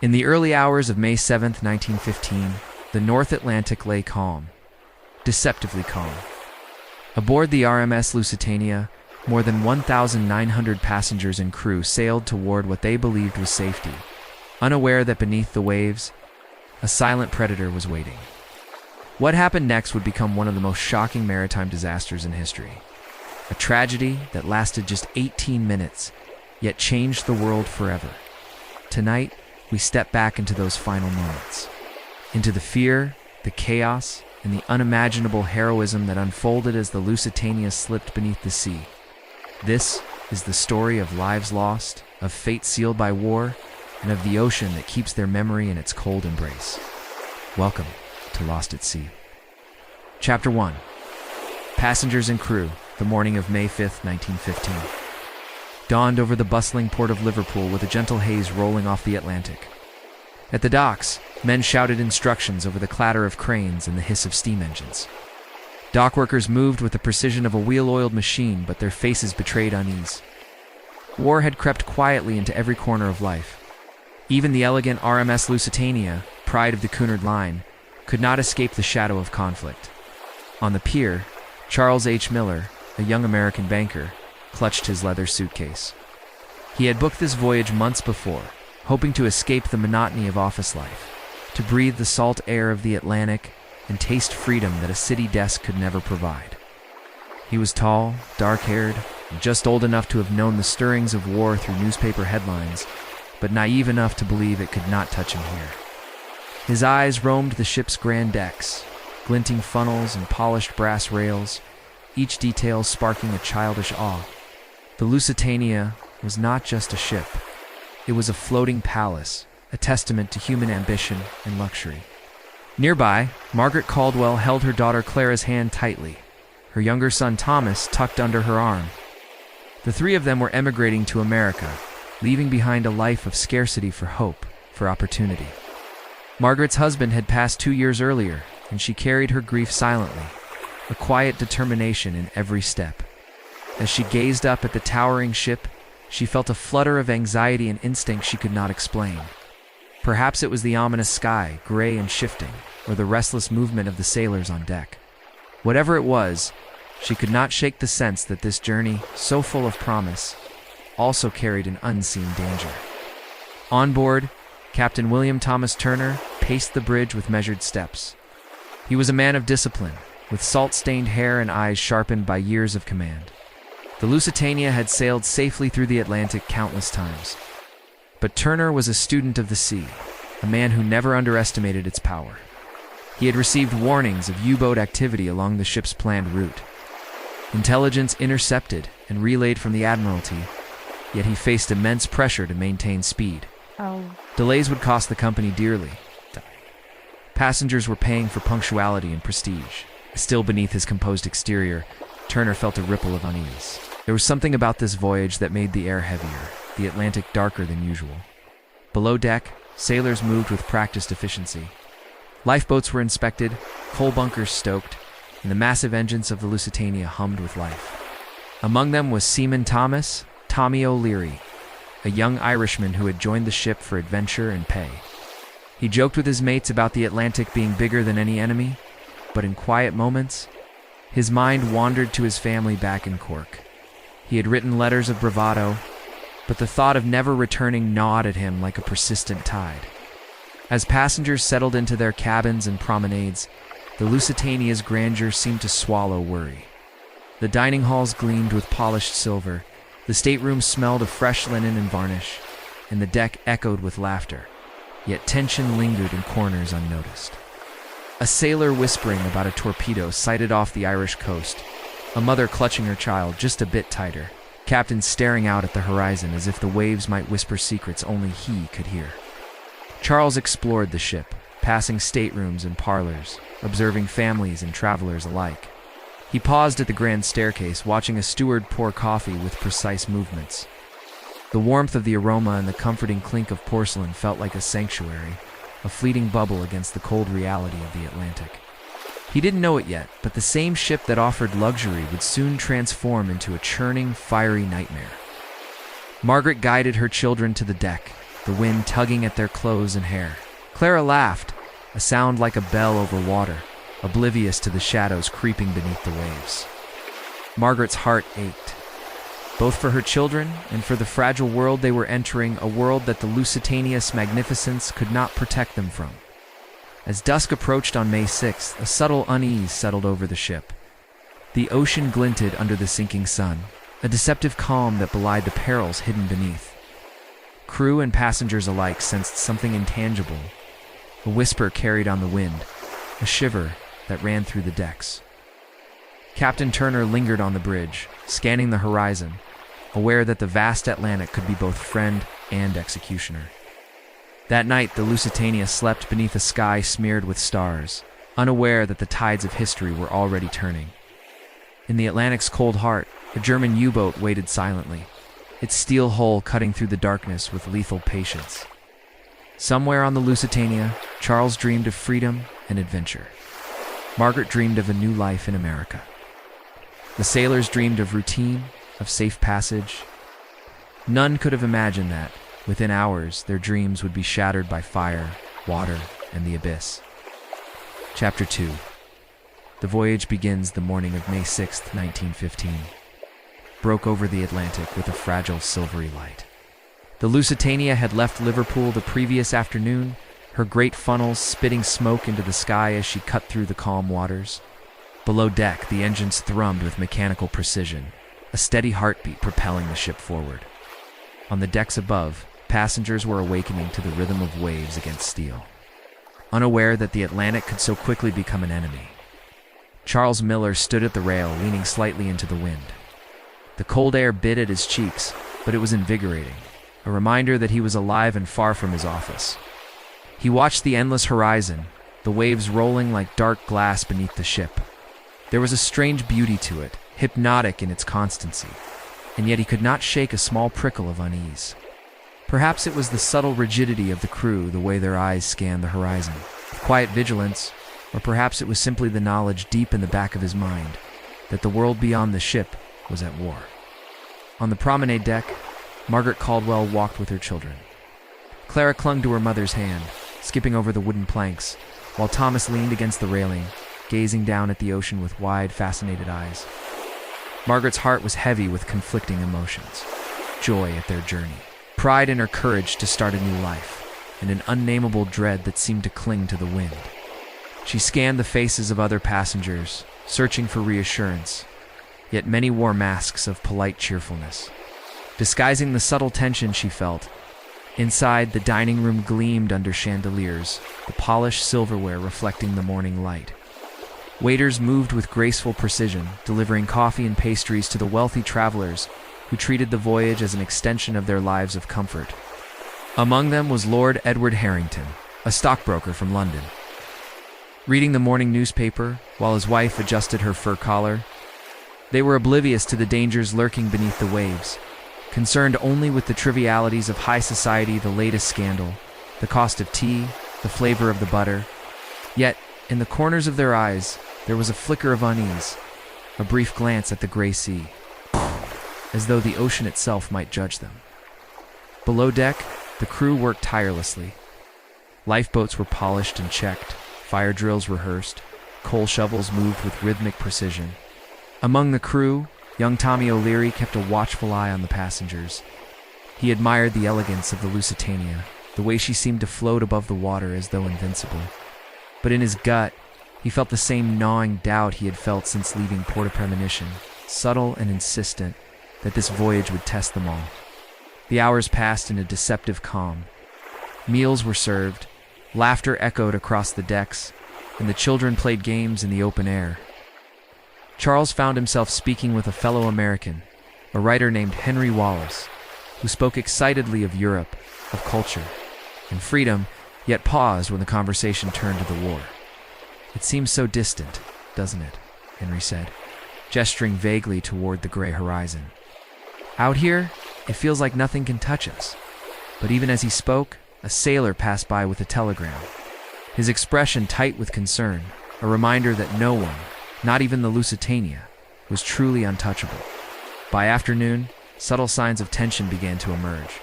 In the early hours of May 7th, 1915, the North Atlantic lay calm, deceptively calm. Aboard the RMS Lusitania, more than 1,900 passengers and crew sailed toward what they believed was safety, unaware that beneath the waves, a silent predator was waiting. What happened next would become one of the most shocking maritime disasters in history. A tragedy that lasted just 18 minutes, yet changed the world forever. Tonight, we step back into those final moments, into the fear, the chaos, and the unimaginable heroism that unfolded as the Lusitania slipped beneath the sea. This is the story of lives lost, of fate sealed by war, and of the ocean that keeps their memory in its cold embrace. Welcome to Lost at Sea. Chapter 1. Passengers and crew, the morning of May 5th, 1915. Dawned over the bustling port of Liverpool with a gentle haze rolling off the Atlantic. At the docks, men shouted instructions over the clatter of cranes and the hiss of steam engines. Dock workers moved with the precision of a wheel-oiled machine, but their faces betrayed unease. War had crept quietly into every corner of life. Even the elegant RMS Lusitania, pride of the Cunard Line, could not escape the shadow of conflict. On the pier, Charles H. Miller, a young American banker, clutched his leather suitcase. He had booked this voyage months before, hoping to escape the monotony of office life, to breathe the salt air of the Atlantic and taste freedom that a city desk could never provide. He was tall, dark-haired, and just old enough to have known the stirrings of war through newspaper headlines, but naive enough to believe it could not touch him here. His eyes roamed the ship's grand decks, glinting funnels and polished brass rails, each detail sparking a childish awe. The Lusitania was not just a ship. It was a floating palace, a testament to human ambition and luxury. Nearby, Margaret Caldwell held her daughter Clara's hand tightly, her younger son Thomas tucked under her arm. The three of them were emigrating to America, leaving behind a life of scarcity for hope, for opportunity. Margaret's husband had passed 2 years earlier, and she carried her grief silently, a quiet determination in every step. As she gazed up at the towering ship, she felt a flutter of anxiety and instinct she could not explain. Perhaps it was the ominous sky, gray and shifting, or the restless movement of the sailors on deck. Whatever it was, she could not shake the sense that this journey, so full of promise, also carried an unseen danger. On board, Captain William Thomas Turner paced the bridge with measured steps. He was a man of discipline, with salt-stained hair and eyes sharpened by years of command. The Lusitania had sailed safely through the Atlantic countless times. But Turner was a student of the sea, a man who never underestimated its power. He had received warnings of U-boat activity along the ship's planned route. Intelligence intercepted and relayed from the Admiralty, yet he faced immense pressure to maintain speed. Delays would cost the company dearly. Passengers were paying for punctuality and prestige. Still beneath his composed exterior, Turner felt a ripple of unease. There was something about this voyage that made the air heavier, the Atlantic darker than usual. Below deck, sailors moved with practiced efficiency. Lifeboats were inspected, coal bunkers stoked, and the massive engines of the Lusitania hummed with life. Among them was Seaman Tommy O'Leary, a young Irishman who had joined the ship for adventure and pay. He joked with his mates about the Atlantic being bigger than any enemy, but in quiet moments, his mind wandered to his family back in Cork. He had written letters of bravado, but the thought of never returning gnawed at him like a persistent tide. As passengers settled into their cabins and promenades, the Lusitania's grandeur seemed to swallow worry. The dining halls gleamed with polished silver, the staterooms smelled of fresh linen and varnish, and the deck echoed with laughter, yet tension lingered in corners unnoticed. A sailor whispering about a torpedo sighted off the Irish coast, a mother clutching her child just a bit tighter, captains staring out at the horizon as if the waves might whisper secrets only he could hear. Charles explored the ship, passing staterooms and parlors, observing families and travelers alike. He paused at the grand staircase, watching a steward pour coffee with precise movements. The warmth of the aroma and the comforting clink of porcelain felt like a sanctuary, a fleeting bubble against the cold reality of the Atlantic. He didn't know it yet, but the same ship that offered luxury would soon transform into a churning, fiery nightmare. Margaret guided her children to the deck, the wind tugging at their clothes and hair. Clara laughed, a sound like a bell over water, oblivious to the shadows creeping beneath the waves. Margaret's heart ached, both for her children and for the fragile world they were entering, a world that the Lusitania's magnificence could not protect them from. As dusk approached on May 6th, a subtle unease settled over the ship. The ocean glinted under the sinking sun, a deceptive calm that belied the perils hidden beneath. Crew and passengers alike sensed something intangible. A whisper carried on the wind, a shiver that ran through the decks. Captain Turner lingered on the bridge, scanning the horizon, aware that the vast Atlantic could be both friend and executioner. That night, the Lusitania slept beneath a sky smeared with stars, unaware that the tides of history were already turning. In the Atlantic's cold heart, a German U-boat waited silently, its steel hull cutting through the darkness with lethal patience. Somewhere on the Lusitania, Charles dreamed of freedom and adventure. Margaret dreamed of a new life in America. The sailors dreamed of routine, of safe passage. None could have imagined that, within hours, their dreams would be shattered by fire, water, and the abyss. Chapter 2. The voyage begins the morning of May 6, 1915. Broke over the Atlantic with a fragile silvery light. The Lusitania had left Liverpool the previous afternoon, her great funnels spitting smoke into the sky as she cut through the calm waters. Below deck, the engines thrummed with mechanical precision, a steady heartbeat propelling the ship forward. On the decks above, passengers were awakening to the rhythm of waves against steel, unaware that the Atlantic could so quickly become an enemy. Charles Miller stood at the rail, leaning slightly into the wind. The cold air bit at his cheeks, but it was invigorating, a reminder that he was alive and far from his office. He watched the endless horizon, the waves rolling like dark glass beneath the ship. There was a strange beauty to it, hypnotic in its constancy, and yet he could not shake a small prickle of unease. Perhaps it was the subtle rigidity of the crew, the way their eyes scanned the horizon, with quiet vigilance, or perhaps it was simply the knowledge deep in the back of his mind that the world beyond the ship was at war. On the promenade deck, Margaret Caldwell walked with her children. Clara clung to her mother's hand, skipping over the wooden planks, while Thomas leaned against the railing, gazing down at the ocean with wide, fascinated eyes. Margaret's heart was heavy with conflicting emotions. Joy at their journey, pride in her courage to start a new life, and an unnameable dread that seemed to cling to the wind. She scanned the faces of other passengers, searching for reassurance, yet many wore masks of polite cheerfulness, disguising the subtle tension she felt. Inside, the dining room gleamed under chandeliers, the polished silverware reflecting the morning light. Waiters moved with graceful precision, delivering coffee and pastries to the wealthy travelers who treated the voyage as an extension of their lives of comfort. Among them was Lord Edward Harrington, a stockbroker from London. Reading the morning newspaper while his wife adjusted her fur collar, they were oblivious to the dangers lurking beneath the waves, concerned only with the trivialities of high society, the latest scandal, the cost of tea, the flavor of the butter. Yet, in the corners of their eyes, there was a flicker of unease, a brief glance at the gray sea, as though the ocean itself might judge them. Below deck, the crew worked tirelessly. Lifeboats were polished and checked, fire drills rehearsed, coal shovels moved with rhythmic precision. Among the crew, young Tommy O'Leary kept a watchful eye on the passengers. He admired the elegance of the Lusitania, the way she seemed to float above the water as though invincible. But in his gut, he felt the same gnawing doubt he had felt since leaving Port of Premonition, subtle and insistent, that this voyage would test them all. The hours passed in a deceptive calm. Meals were served, laughter echoed across the decks, and the children played games in the open air. Charles found himself speaking with a fellow American, a writer named Henry Wallace, who spoke excitedly of Europe, of culture, and freedom, yet paused when the conversation turned to the war. "It seems so distant, doesn't it?" Henry said, gesturing vaguely toward the gray horizon. "Out here, it feels like nothing can touch us." But even as he spoke, a sailor passed by with a telegram, his expression tight with concern, a reminder that no one, not even the Lusitania, was truly untouchable. By afternoon, subtle signs of tension began to emerge.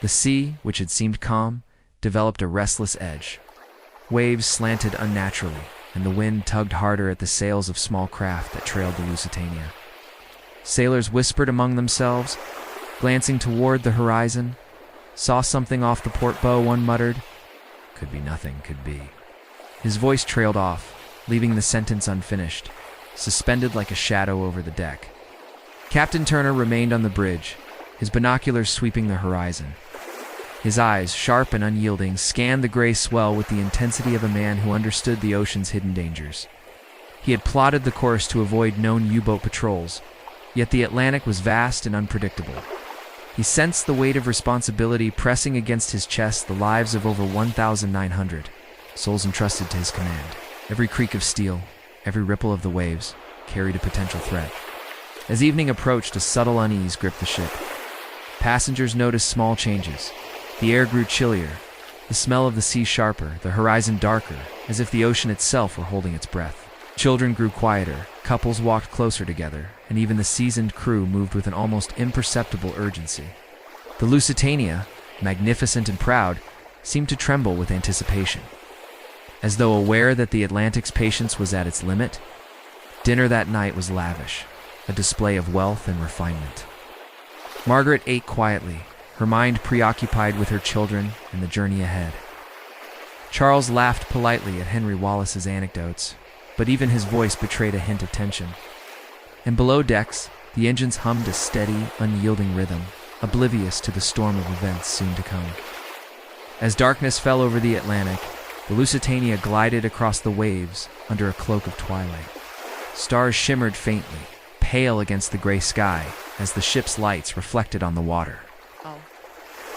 The sea, which had seemed calm, developed a restless edge. Waves slanted unnaturally, and the wind tugged harder at the sails of small craft that trailed the Lusitania. Sailors whispered among themselves, glancing toward the horizon. "Saw something off the port bow," one muttered. "Could be nothing, could be." His voice trailed off, leaving the sentence unfinished, suspended like a shadow over the deck. Captain Turner remained on the bridge, his binoculars sweeping the horizon. His eyes, sharp and unyielding, scanned the gray swell with the intensity of a man who understood the ocean's hidden dangers. He had plotted the course to avoid known U-boat patrols, yet the Atlantic was vast and unpredictable. He sensed the weight of responsibility pressing against his chest, the lives of over 1,900 souls entrusted to his command. Every creak of steel, every ripple of the waves, carried a potential threat. As evening approached, a subtle unease gripped the ship. Passengers noticed small changes. The air grew chillier, the smell of the sea sharper, the horizon darker, as if the ocean itself were holding its breath. Children grew quieter, couples walked closer together, and even the seasoned crew moved with an almost imperceptible urgency. The Lusitania, magnificent and proud, seemed to tremble with anticipation. As though aware that the Atlantic's patience was at its limit, dinner that night was lavish, a display of wealth and refinement. Margaret ate quietly, her mind preoccupied with her children and the journey ahead. Charles laughed politely at Henry Wallace's anecdotes, but even his voice betrayed a hint of tension. And below decks, the engines hummed a steady, unyielding rhythm, oblivious to the storm of events soon to come. As darkness fell over the Atlantic, the Lusitania glided across the waves under a cloak of twilight. Stars shimmered faintly, pale against the gray sky, as the ship's lights reflected on the water.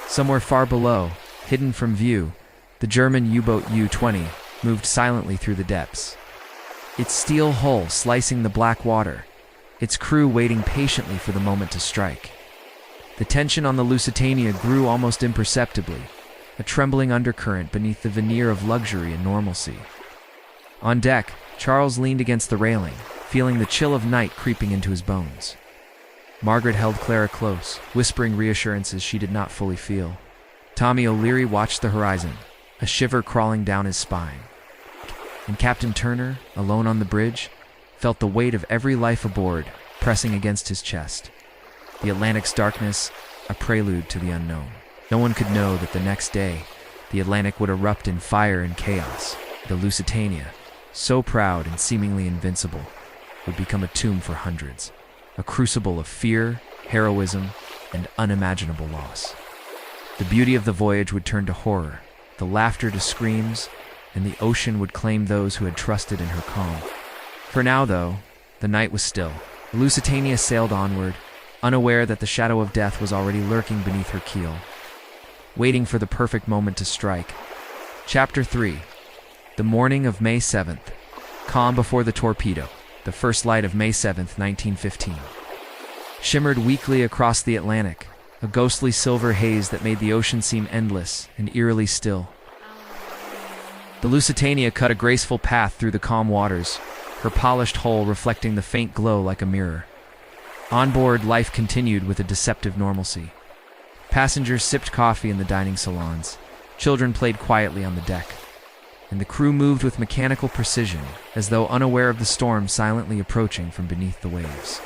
Somewhere far below, hidden from view, the German U-boat U-20 moved silently through the depths. Its steel hull slicing the black water, its crew waiting patiently for the moment to strike. The tension on the Lusitania grew almost imperceptibly, a trembling undercurrent beneath the veneer of luxury and normalcy. On deck, Charles leaned against the railing, feeling the chill of night creeping into his bones. Margaret held Clara close, whispering reassurances she did not fully feel. Tommy O'Leary watched the horizon, a shiver crawling down his spine. And Captain Turner, alone on the bridge, felt the weight of every life aboard pressing against his chest. The Atlantic's darkness, a prelude to the unknown. No one could know that the next day, the Atlantic would erupt in fire and chaos. The Lusitania, so proud and seemingly invincible, would become a tomb for hundreds. A crucible of fear, heroism, and unimaginable loss. The beauty of the voyage would turn to horror, the laughter to screams, and the ocean would claim those who had trusted in her calm. For now, though, the night was still. The Lusitania sailed onward, unaware that the shadow of death was already lurking beneath her keel, waiting for the perfect moment to strike. Chapter 3. The morning of May 7th. Calm before the Torpedo. The first light of May 7th, 1915. Shimmered weakly across the Atlantic, a ghostly silver haze that made the ocean seem endless and eerily still. The Lusitania cut a graceful path through the calm waters, her polished hull reflecting the faint glow like a mirror. On board, life continued with a deceptive normalcy. Passengers sipped coffee in the dining salons, children played quietly on the deck, and the crew moved with mechanical precision, as though unaware of the storm silently approaching from beneath the waves.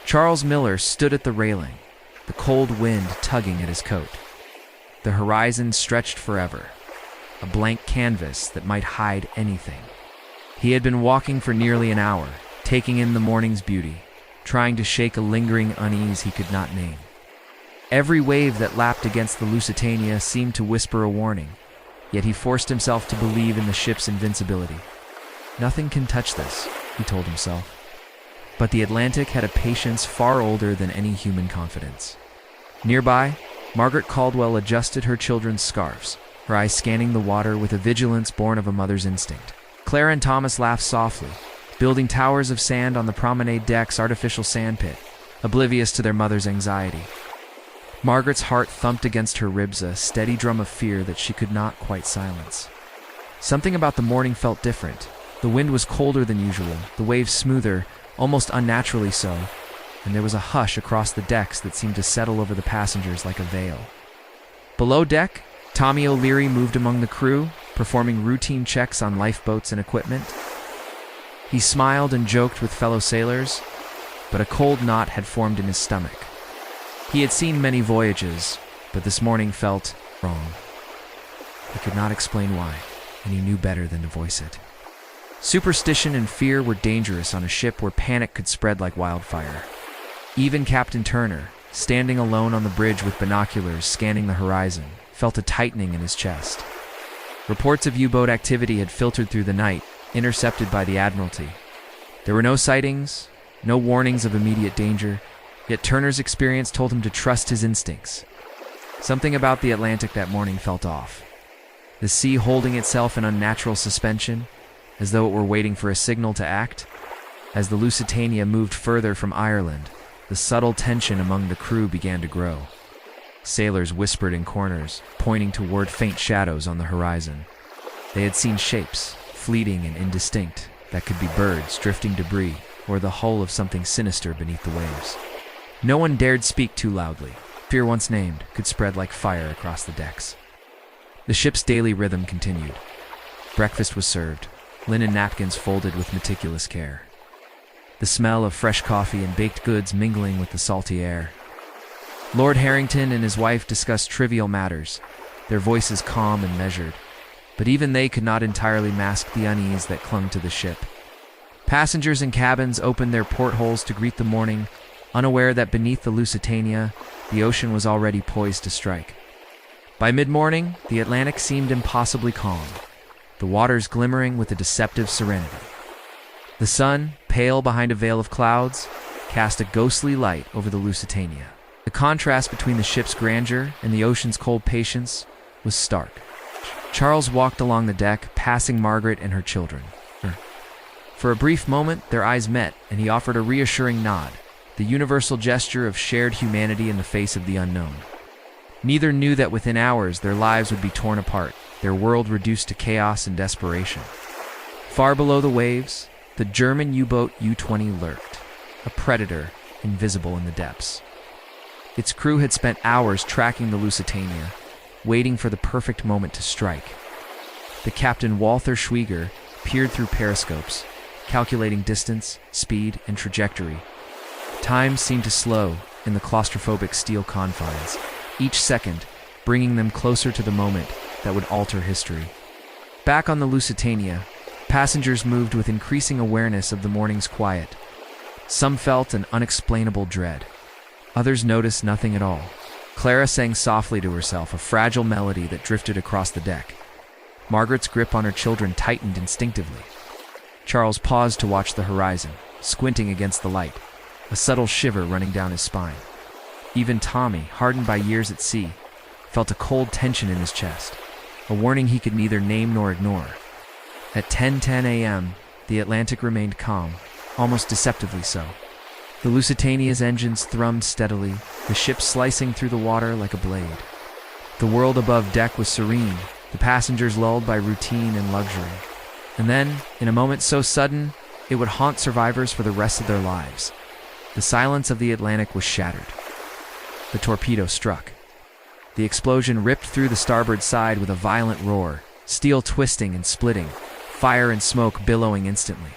Charles Miller stood at the railing, the cold wind tugging at his coat. The horizon stretched forever, a blank canvas that might hide anything. He had been walking for nearly an hour, taking in the morning's beauty, trying to shake a lingering unease he could not name. Every wave that lapped against the Lusitania seemed to whisper a warning, yet he forced himself to believe in the ship's invincibility. Nothing can touch this, he told himself. But the Atlantic had a patience far older than any human confidence. Nearby, Margaret Caldwell adjusted her children's scarves, her eyes scanning the water with a vigilance born of a mother's instinct. Clara and Thomas laughed softly, building towers of sand on the promenade deck's artificial sandpit, oblivious to their mother's anxiety. Margaret's heart thumped against her ribs, a steady drum of fear that she could not quite silence. Something about the morning felt different. The wind was colder than usual, the waves smoother, almost unnaturally so, and there was a hush across the decks that seemed to settle over the passengers like a veil. Below deck, Tommy O'Leary moved among the crew, performing routine checks on lifeboats and equipment. He smiled and joked with fellow sailors, but a cold knot had formed in his stomach. He had seen many voyages, but this morning felt wrong. He could not explain why, and he knew better than to voice it. Superstition and fear were dangerous on a ship where panic could spread like wildfire. Even Captain Turner, standing alone on the bridge with binoculars scanning the horizon, felt a tightening in his chest. Reports of U-boat activity had filtered through the night, intercepted by the Admiralty. There were no sightings, no warnings of immediate danger, yet Turner's experience told him to trust his instincts. Something about the Atlantic that morning felt off. The sea holding itself in unnatural suspension, as though it were waiting for a signal to act. As the Lusitania moved further from Ireland, the subtle tension among the crew began to grow. Sailors whispered in corners, pointing toward faint shadows on the horizon. They had seen shapes, fleeting and indistinct, that could be birds, drifting debris, or the hull of something sinister beneath the waves. No one dared speak too loudly. Fear once named could spread like fire across the decks. The ship's daily rhythm continued. Breakfast was served, linen napkins folded with meticulous care. The smell of fresh coffee and baked goods mingling with the salty air. Lord Harrington and his wife discussed trivial matters, their voices calm and measured, but even they could not entirely mask the unease that clung to the ship. Passengers in cabins opened their portholes to greet the morning, unaware that beneath the Lusitania, the ocean was already poised to strike. By mid-morning, the Atlantic seemed impossibly calm, the waters glimmering with a deceptive serenity. The sun, pale behind a veil of clouds, cast a ghostly light over the Lusitania. The contrast between the ship's grandeur and the ocean's cold patience was stark. Charles walked along the deck, passing Margaret and her children. For a brief moment, their eyes met, and he offered a reassuring nod, the universal gesture of shared humanity in the face of the unknown. Neither knew that within hours their lives would be torn apart, their world reduced to chaos and desperation. Far below the waves, the German U-boat U-20 lurked, a predator invisible in the depths. Its crew had spent hours tracking the Lusitania, waiting for the perfect moment to strike. The captain, Walter Schwieger, peered through periscopes, calculating distance, speed, and trajectory. Time seemed to slow in the claustrophobic steel confines, each second bringing them closer to the moment that would alter history. Back on the Lusitania, passengers moved with increasing awareness of the morning's quiet. Some felt an unexplainable dread. Others noticed nothing at all. Clara sang softly to herself, a fragile melody that drifted across the deck. Margaret's grip on her children tightened instinctively. Charles paused to watch the horizon, squinting against the light, a subtle shiver running down his spine. Even Tommy, hardened by years at sea, felt a cold tension in his chest, a warning he could neither name nor ignore. At 10:10 a.m., the Atlantic remained calm, almost deceptively so. The Lusitania's engines thrummed steadily, the ship slicing through the water like a blade. The world above deck was serene, the passengers lulled by routine and luxury. And then, in a moment so sudden, it would haunt survivors for the rest of their lives. The silence of the Atlantic was shattered. The torpedo struck. The explosion ripped through the starboard side with a violent roar, steel twisting and splitting, fire and smoke billowing instantly.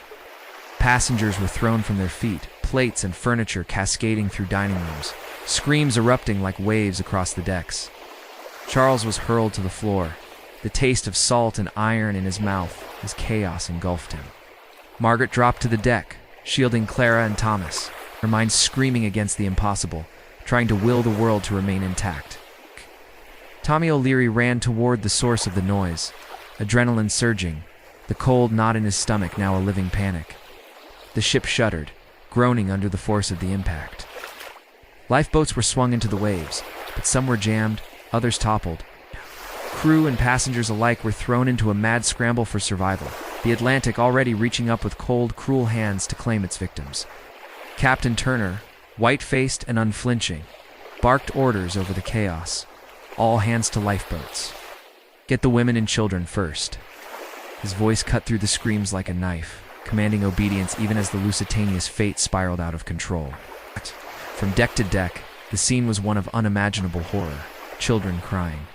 Passengers were thrown from their feet, plates and furniture cascading through dining rooms, screams erupting like waves across the decks. Charles was hurled to the floor, the taste of salt and iron in his mouth as chaos engulfed him. Margaret dropped to the deck, shielding Clara and Thomas, her mind screaming against the impossible, trying to will the world to remain intact. Tommy O'Leary ran toward the source of the noise, adrenaline surging, the cold knot in his stomach now a living panic. The ship shuddered, groaning under the force of the impact. Lifeboats were swung into the waves, but some were jammed, others toppled. Crew and passengers alike were thrown into a mad scramble for survival, the Atlantic already reaching up with cold, cruel hands to claim its victims. Captain Turner, white-faced and unflinching, barked orders over the chaos. All hands to lifeboats. Get the women and children first. His voice cut through the screams like a knife, commanding obedience even as the Lusitania's fate spiraled out of control. From deck to deck, the scene was one of unimaginable horror. children crying,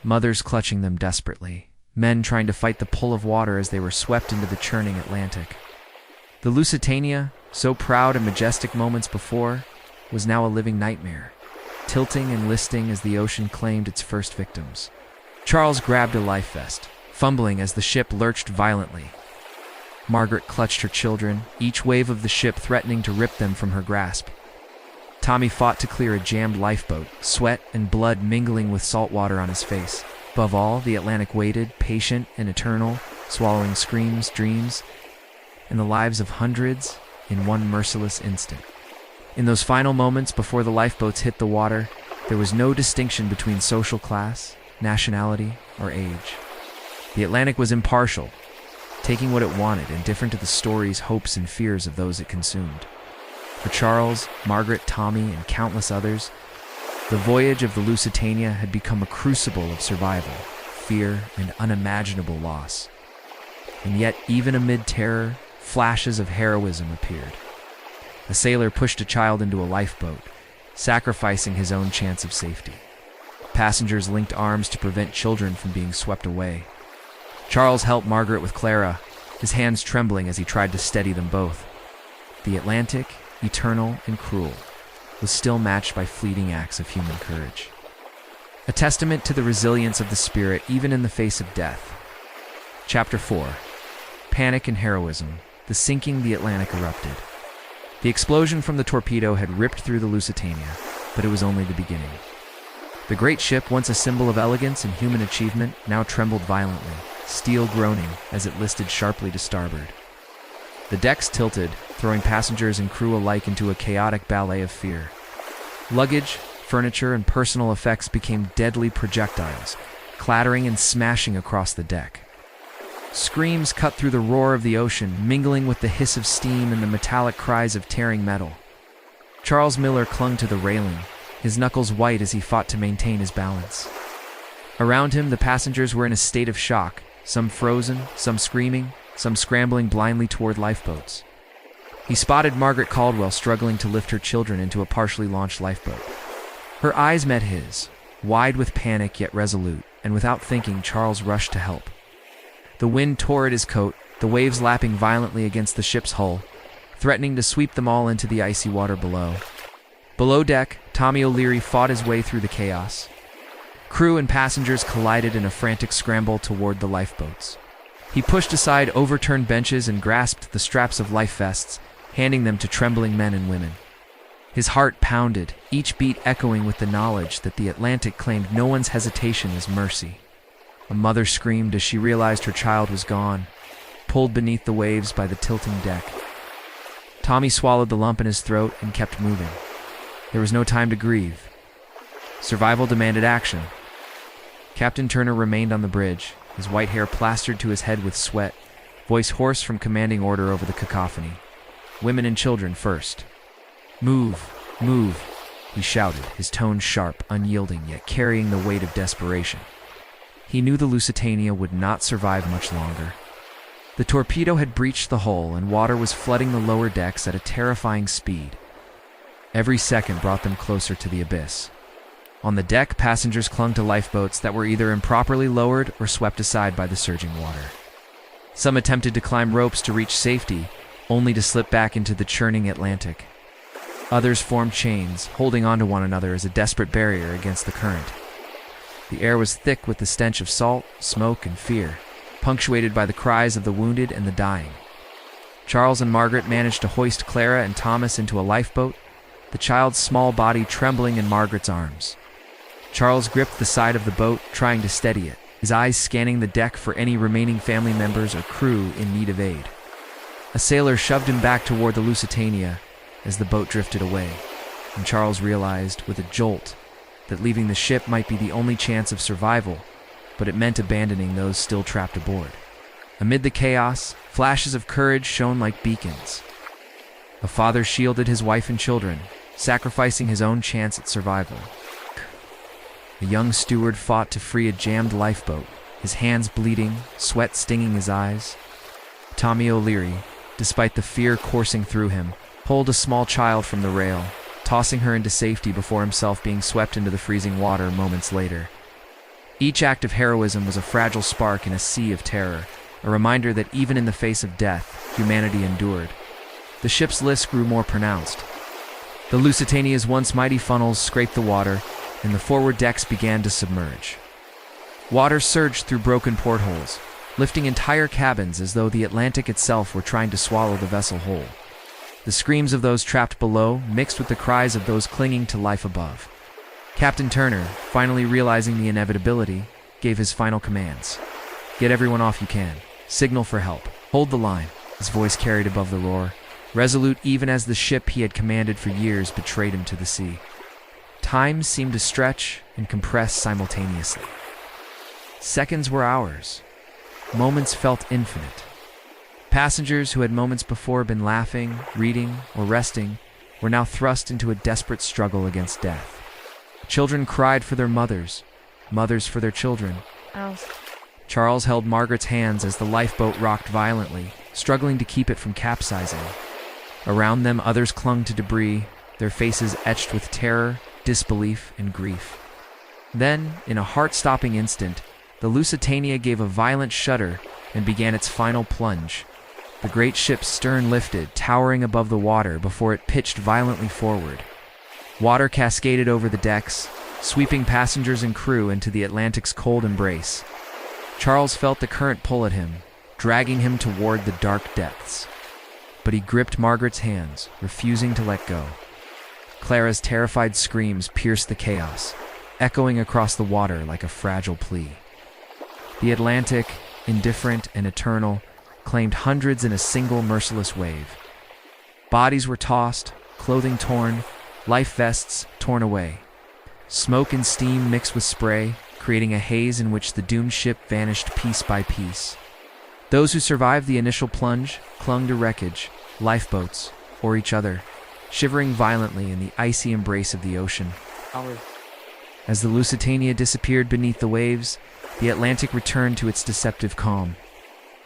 mothers clutching them desperately, men trying to fight the pull of water as they were swept into the churning Atlantic. The Lusitania, so proud and majestic moments before, was now a living nightmare, tilting and listing as the ocean claimed its first victims. Charles grabbed a life vest, fumbling as the ship lurched violently. Margaret clutched her children, each wave of the ship threatening to rip them from her grasp. Tommy fought to clear a jammed lifeboat, sweat and blood mingling with salt water on his face. Above all, the Atlantic waited, patient and eternal, swallowing screams, dreams, and the lives of hundreds in one merciless instant. In those final moments before the lifeboats hit the water, there was no distinction between social class, nationality, or age. The Atlantic was impartial, taking what it wanted, indifferent to the stories, hopes, and fears of those it consumed. For Charles, Margaret, Tommy, and countless others, the voyage of the Lusitania had become a crucible of survival, fear, and unimaginable loss. And yet, even amid terror, flashes of heroism appeared. A sailor pushed a child into a lifeboat, sacrificing his own chance of safety. Passengers linked arms to prevent children from being swept away. Charles helped Margaret with Clara, his hands trembling as he tried to steady them both. The Atlantic, eternal and cruel, was still matched by fleeting acts of human courage. A testament to the resilience of the spirit even in the face of death. Chapter 4. Panic and Heroism. The sinking the Atlantic erupted. The explosion from the torpedo had ripped through the Lusitania, but it was only the beginning. The great ship, once a symbol of elegance and human achievement, now trembled violently, steel groaning as it listed sharply to starboard. The decks tilted, throwing passengers and crew alike into a chaotic ballet of fear. Luggage, furniture, and personal effects became deadly projectiles, clattering and smashing across the deck. Screams cut through the roar of the ocean, mingling with the hiss of steam and the metallic cries of tearing metal. Charles Miller clung to the railing, his knuckles white as he fought to maintain his balance. Around him, the passengers were in a state of shock, some frozen, some screaming, some scrambling blindly toward lifeboats. He spotted Margaret Caldwell struggling to lift her children into a partially launched lifeboat. Her eyes met his, wide with panic yet resolute, and without thinking, Charles rushed to help. The wind tore at his coat, the waves lapping violently against the ship's hull, threatening to sweep them all into the icy water below. Below deck, Tommy O'Leary fought his way through the chaos. Crew and passengers collided in a frantic scramble toward the lifeboats. He pushed aside overturned benches and grasped the straps of life vests, handing them to trembling men and women. His heart pounded, each beat echoing with the knowledge that the Atlantic claimed no one's hesitation as mercy. A mother screamed as she realized her child was gone, pulled beneath the waves by the tilting deck. Tommy swallowed the lump in his throat and kept moving. There was no time to grieve. Survival demanded action. Captain Turner remained on the bridge, his white hair plastered to his head with sweat, voice hoarse from commanding order over the cacophony. Women and children first. "Move, move," he shouted, his tone sharp, unyielding, yet carrying the weight of desperation. He knew the Lusitania would not survive much longer. The torpedo had breached the hull, and water was flooding the lower decks at a terrifying speed. Every second brought them closer to the abyss. On the deck, passengers clung to lifeboats that were either improperly lowered or swept aside by the surging water. Some attempted to climb ropes to reach safety, only to slip back into the churning Atlantic. Others formed chains, holding onto one another as a desperate barrier against the current. The air was thick with the stench of salt, smoke, and fear, punctuated by the cries of the wounded and the dying. Charles and Margaret managed to hoist Clara and Thomas into a lifeboat, the child's small body trembling in Margaret's arms. Charles gripped the side of the boat, trying to steady it, his eyes scanning the deck for any remaining family members or crew in need of aid. A sailor shoved him back toward the Lusitania as the boat drifted away, and Charles realized, with a jolt, that leaving the ship might be the only chance of survival, but it meant abandoning those still trapped aboard. Amid the chaos, flashes of courage shone like beacons. A father shielded his wife and children, sacrificing his own chance at survival. A young steward fought to free a jammed lifeboat, his hands bleeding, sweat stinging his eyes. Tommy O'Leary, despite the fear coursing through him, pulled a small child from the rail, tossing her into safety before himself being swept into the freezing water moments later. Each act of heroism was a fragile spark in a sea of terror, a reminder that even in the face of death, humanity endured. The ship's list grew more pronounced. The Lusitania's once mighty funnels scraped the water, and the forward decks began to submerge. Water surged through broken portholes, lifting entire cabins as though the Atlantic itself were trying to swallow the vessel whole. The screams of those trapped below mixed with the cries of those clinging to life above. Captain Turner, finally realizing the inevitability, gave his final commands. "Get everyone off you can. Signal for help. Hold the line," his voice carried above the roar, resolute even as the ship he had commanded for years betrayed him to the sea. Time seemed to stretch and compress simultaneously. Seconds were hours. Moments felt infinite. Passengers who had moments before been laughing, reading, or resting were now thrust into a desperate struggle against death. Children cried for their mothers, mothers for their children. Ow. Charles held Margaret's hands as the lifeboat rocked violently, struggling to keep it from capsizing. Around them, others clung to debris, their faces etched with terror, disbelief, and grief. Then, in a heart-stopping instant, the Lusitania gave a violent shudder and began its final plunge. The great ship's stern lifted, towering above the water before it pitched violently forward. Water cascaded over the decks, sweeping passengers and crew into the Atlantic's cold embrace. Charles felt the current pull at him, dragging him toward the dark depths. But he gripped Margaret's hands, refusing to let go. Clara's terrified screams pierced the chaos, echoing across the water like a fragile plea. The Atlantic, indifferent and eternal, claimed hundreds in a single merciless wave. Bodies were tossed, clothing torn, life vests torn away. Smoke and steam mixed with spray, creating a haze in which the doomed ship vanished piece by piece. Those who survived the initial plunge clung to wreckage, lifeboats, or each other, shivering violently in the icy embrace of the ocean. As the Lusitania disappeared beneath the waves, the Atlantic returned to its deceptive calm.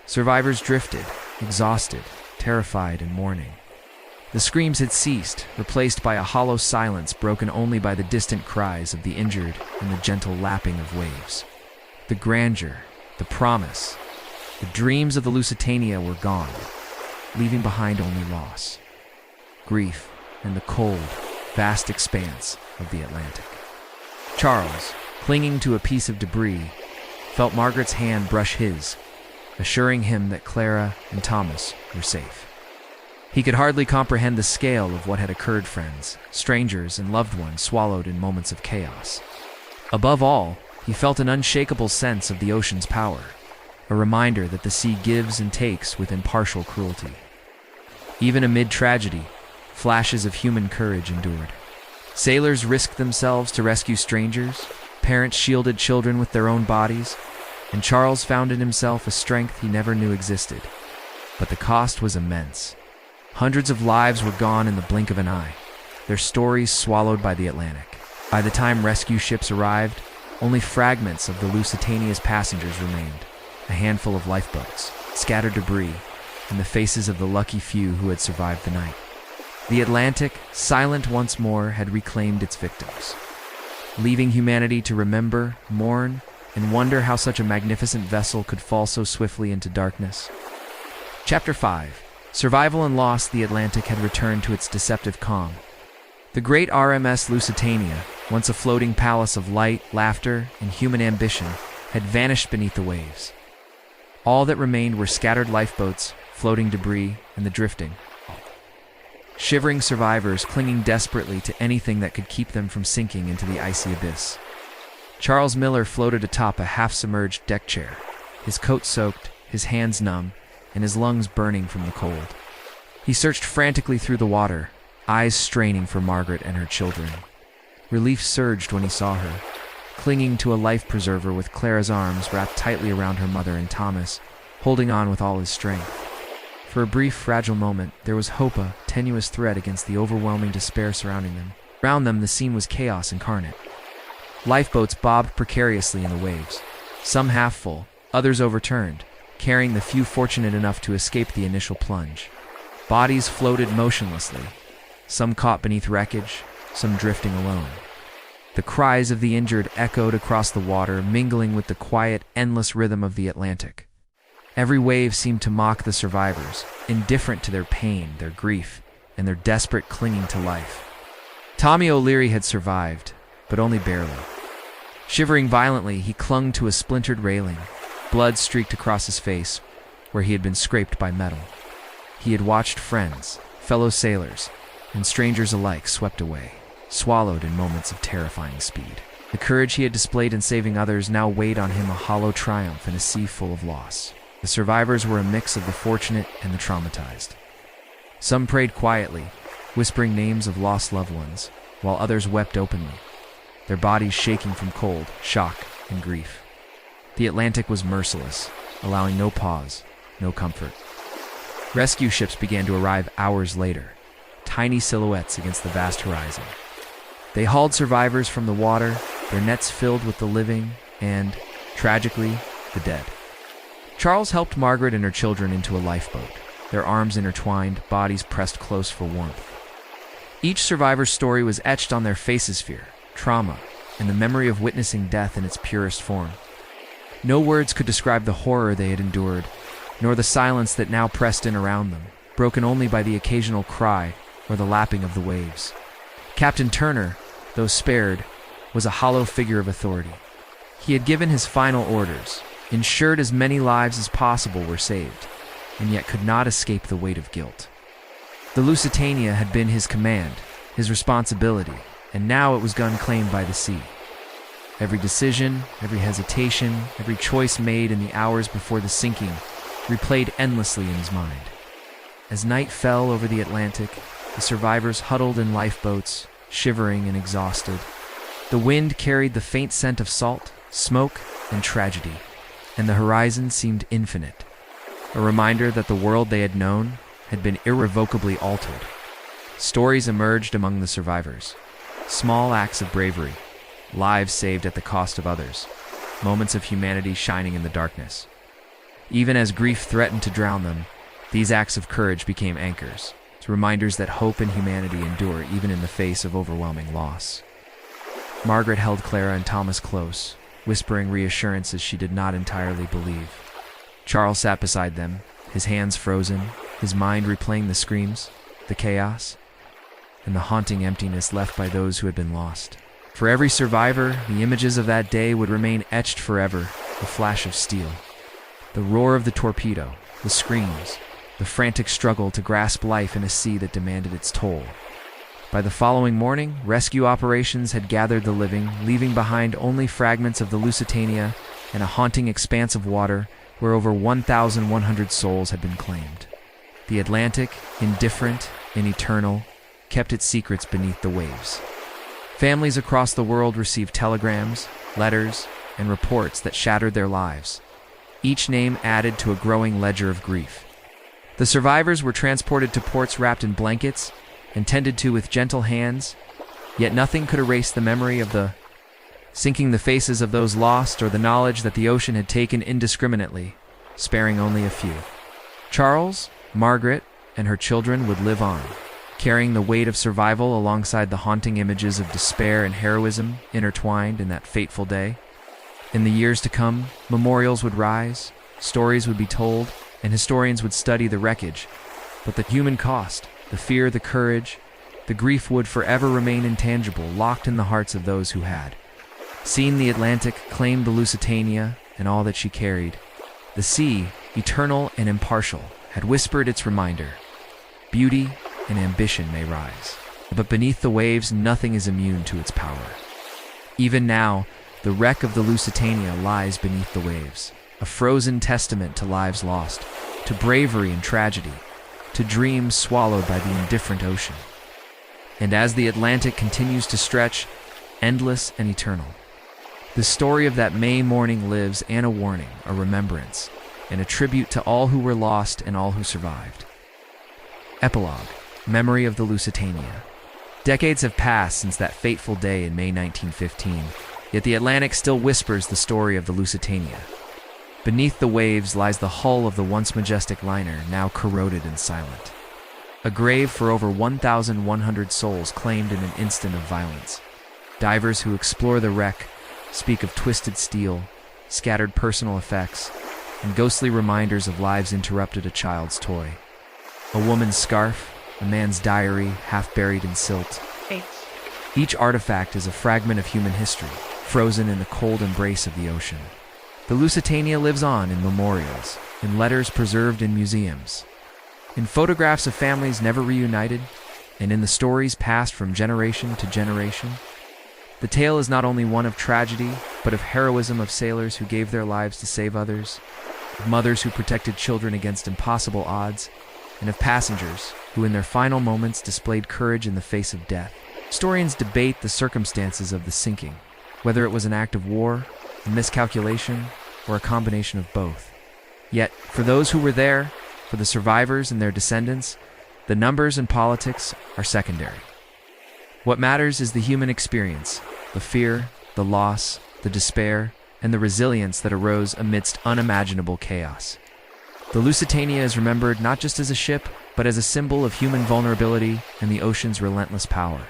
Survivors drifted, exhausted, terrified, and mourning. The screams had ceased, replaced by a hollow silence broken only by the distant cries of the injured and the gentle lapping of waves. The grandeur, the promise, the dreams of the Lusitania were gone, leaving behind only loss, grief, and the cold, vast expanse of the Atlantic. Charles, clinging to a piece of debris, felt Margaret's hand brush his, assuring him that Clara and Thomas were safe. He could hardly comprehend the scale of what had occurred. Friends, strangers, and loved ones swallowed in moments of chaos. Above all, he felt an unshakable sense of the ocean's power, a reminder that the sea gives and takes with impartial cruelty. Even amid tragedy, flashes of human courage endured. Sailors risked themselves to rescue strangers, parents shielded children with their own bodies, and Charles found in himself a strength he never knew existed. But the cost was immense. Hundreds of lives were gone in the blink of an eye, their stories swallowed by the Atlantic. By the time rescue ships arrived, only fragments of the Lusitania's passengers remained, a handful of lifeboats, scattered debris, and the faces of the lucky few who had survived the night. The Atlantic, silent once more, had reclaimed its victims, leaving humanity to remember, mourn, and wonder how such a magnificent vessel could fall so swiftly into darkness. Chapter 5. Survival and loss. The Atlantic had returned to its deceptive calm. The great RMS Lusitania, once a floating palace of light, laughter, and human ambition, had vanished beneath the waves. All that remained were scattered lifeboats, floating debris, and the drifting. Shivering survivors clinging desperately to anything that could keep them from sinking into the icy abyss. Charles Miller floated atop a half-submerged deck chair, his coat soaked, his hands numb, and his lungs burning from the cold. He searched frantically through the water, eyes straining for Margaret and her children. Relief surged when he saw her, clinging to a life preserver with Clara's arms wrapped tightly around her mother and Thomas, holding on with all his strength. For a brief, fragile moment, there was hope, a tenuous thread against the overwhelming despair surrounding them. Around them, the scene was chaos incarnate. Lifeboats bobbed precariously in the waves, some half full, others overturned, carrying the few fortunate enough to escape the initial plunge. Bodies floated motionlessly, some caught beneath wreckage, some drifting alone. The cries of the injured echoed across the water, mingling with the quiet, endless rhythm of the Atlantic. Every wave seemed to mock the survivors, indifferent to their pain, their grief, and their desperate clinging to life. Tommy O'Leary had survived, but only barely. Shivering violently, he clung to a splintered railing. Blood streaked across his face, where he had been scraped by metal. He had watched friends, fellow sailors, and strangers alike swept away, swallowed in moments of terrifying speed. The courage he had displayed in saving others now weighed on him, a hollow triumph in a sea full of loss. The survivors were a mix of the fortunate and the traumatized. Some prayed quietly, whispering names of lost loved ones, while others wept openly, their bodies shaking from cold, shock, and grief. The Atlantic was merciless, allowing no pause, no comfort. Rescue ships began to arrive hours later, tiny silhouettes against the vast horizon. They hauled survivors from the water, their nets filled with the living and, tragically, the dead. Charles helped Margaret and her children into a lifeboat, their arms intertwined, bodies pressed close for warmth. Each survivor's story was etched on their faces: fear, trauma, and the memory of witnessing death in its purest form. No words could describe the horror they had endured, nor the silence that now pressed in around them, broken only by the occasional cry or the lapping of the waves. Captain Turner, though spared, was a hollow figure of authority. He had given his final orders, ensured as many lives as possible were saved, and yet could not escape the weight of guilt. The Lusitania had been his command, his responsibility, and now it was unclaimed by the sea. Every decision, every hesitation, every choice made in the hours before the sinking replayed endlessly in his mind. As night fell over the Atlantic, the survivors huddled in lifeboats, shivering and exhausted. The wind carried the faint scent of salt, smoke, and tragedy, and the horizon seemed infinite, a reminder that the world they had known had been irrevocably altered. Stories emerged among the survivors, small acts of bravery, lives saved at the cost of others, moments of humanity shining in the darkness. Even as grief threatened to drown them, these acts of courage became anchors, reminders that hope and humanity endure even in the face of overwhelming loss. Margaret held Clara and Thomas close, whispering reassurances she did not entirely believe. Charles sat beside them, his hands frozen, his mind replaying the screams, the chaos, and the haunting emptiness left by those who had been lost. For every survivor, the images of that day would remain etched forever: the flash of steel, the roar of the torpedo, the screams, the frantic struggle to grasp life in a sea that demanded its toll. By the following morning, rescue operations had gathered the living, leaving behind only fragments of the Lusitania and a haunting expanse of water where over 1,100 souls had been claimed. The Atlantic, indifferent and eternal, kept its secrets beneath the waves. Families across the world received telegrams, letters, and reports that shattered their lives, each name added to a growing ledger of grief. The survivors were transported to ports wrapped in blankets and tended to with gentle hands, yet nothing could erase the memory of the sinking, the faces of those lost, or the knowledge that the ocean had taken indiscriminately, sparing only a few. Charles, Margaret, and her children would live on, carrying the weight of survival alongside the haunting images of despair and heroism intertwined in that fateful day. In the years to come, memorials would rise, stories would be told, and historians would study the wreckage, but the human cost, the fear, the courage, the grief would forever remain intangible, locked in the hearts of those who had seen the Atlantic, claimed the Lusitania and all that she carried. The sea, eternal and impartial, had whispered its reminder: beauty and ambition may rise, but beneath the waves nothing is immune to its power. Even now, the wreck of the Lusitania lies beneath the waves, a frozen testament to lives lost, to bravery and tragedy, to dreams swallowed by the indifferent ocean. And as the Atlantic continues to stretch, endless and eternal, the story of that May morning lives, and a warning, a remembrance, and a tribute to all who were lost and all who survived. Epilogue: Memory of the Lusitania. Decades have passed since that fateful day in May 1915, yet the Atlantic still whispers the story of the Lusitania. Beneath the waves lies the hull of the once majestic liner, now corroded and silent. a grave for over 1,100 souls claimed in an instant of violence. Divers who explore the wreck speak of twisted steel, scattered personal effects, and ghostly reminders of lives interrupted, a child's toy, a woman's scarf, a man's diary half buried in silt. Each artifact is a fragment of human history, frozen in the cold embrace of the ocean. The Lusitania lives on in memorials, in letters preserved in museums, in photographs of families never reunited, and in the stories passed from generation to generation. The tale is not only one of tragedy, but of heroism, of sailors who gave their lives to save others, of mothers who protected children against impossible odds, and of passengers who in their final moments displayed courage in the face of death. Historians debate the circumstances of the sinking, whether it was an act of war, a miscalculation, or a combination of both. Yet, for those who were there, for the survivors and their descendants, the numbers and politics are secondary. What matters is the human experience, the fear, the loss, the despair, and the resilience that arose amidst unimaginable chaos. The Lusitania is remembered not just as a ship, but as a symbol of human vulnerability and the ocean's relentless power.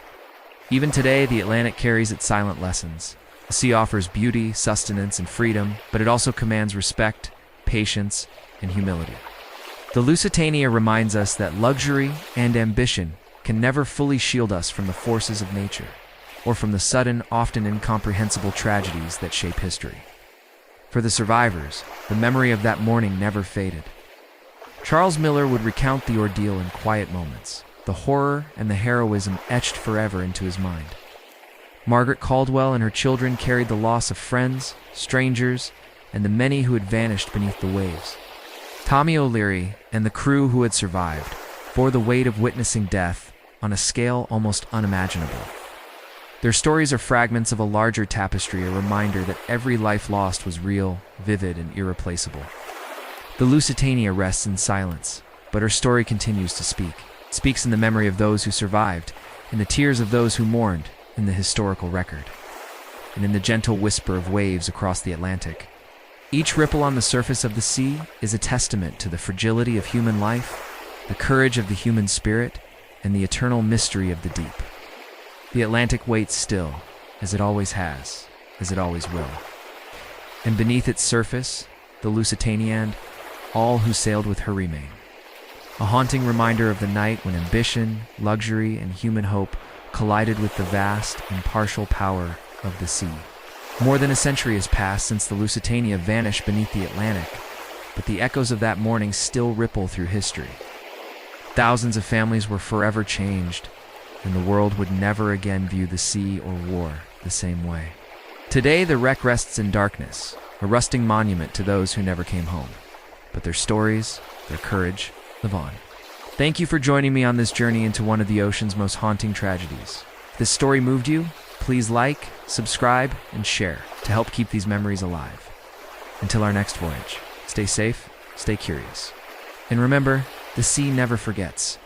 Even today, the Atlantic carries its silent lessons. The sea offers beauty, sustenance, and freedom, but it also commands respect, patience, and humility. The Lusitania reminds us that luxury and ambition can never fully shield us from the forces of nature, or from the sudden, often incomprehensible tragedies that shape history. For the survivors, the memory of that morning never faded. Charles Miller would recount the ordeal in quiet moments, the horror and the heroism etched forever into his mind. Margaret Caldwell and her children carried the loss of friends, strangers, and the many who had vanished beneath the waves. Tommy O'Leary and the crew who had survived bore the weight of witnessing death on a scale almost unimaginable. Their stories are fragments of a larger tapestry, a reminder that every life lost was real, vivid, and irreplaceable. The Lusitania rests in silence, but her story continues to speak. It speaks in the memory of those who survived, in the tears of those who mourned, in the historical record, and in the gentle whisper of waves across the Atlantic. Each ripple on the surface of the sea is a testament to the fragility of human life, the courage of the human spirit, and the eternal mystery of the deep. The Atlantic waits still, as it always has, as it always will. And beneath its surface, the Lusitania and all who sailed with her remain. A haunting reminder of the night when ambition, luxury, and human hope collided with the vast, impartial power of the sea. More than a century has passed since the Lusitania vanished beneath the Atlantic, but the echoes of that morning still ripple through history. Thousands of families were forever changed, and the world would never again view the sea or war the same way. Today, the wreck rests in darkness, a rusting monument to those who never came home. But their stories, their courage, live on. Thank you for joining me on this journey into one of the ocean's most haunting tragedies. If this story moved you, please like, subscribe, and share to help keep these memories alive. Until our next voyage, stay safe, stay curious. And remember, the sea never forgets.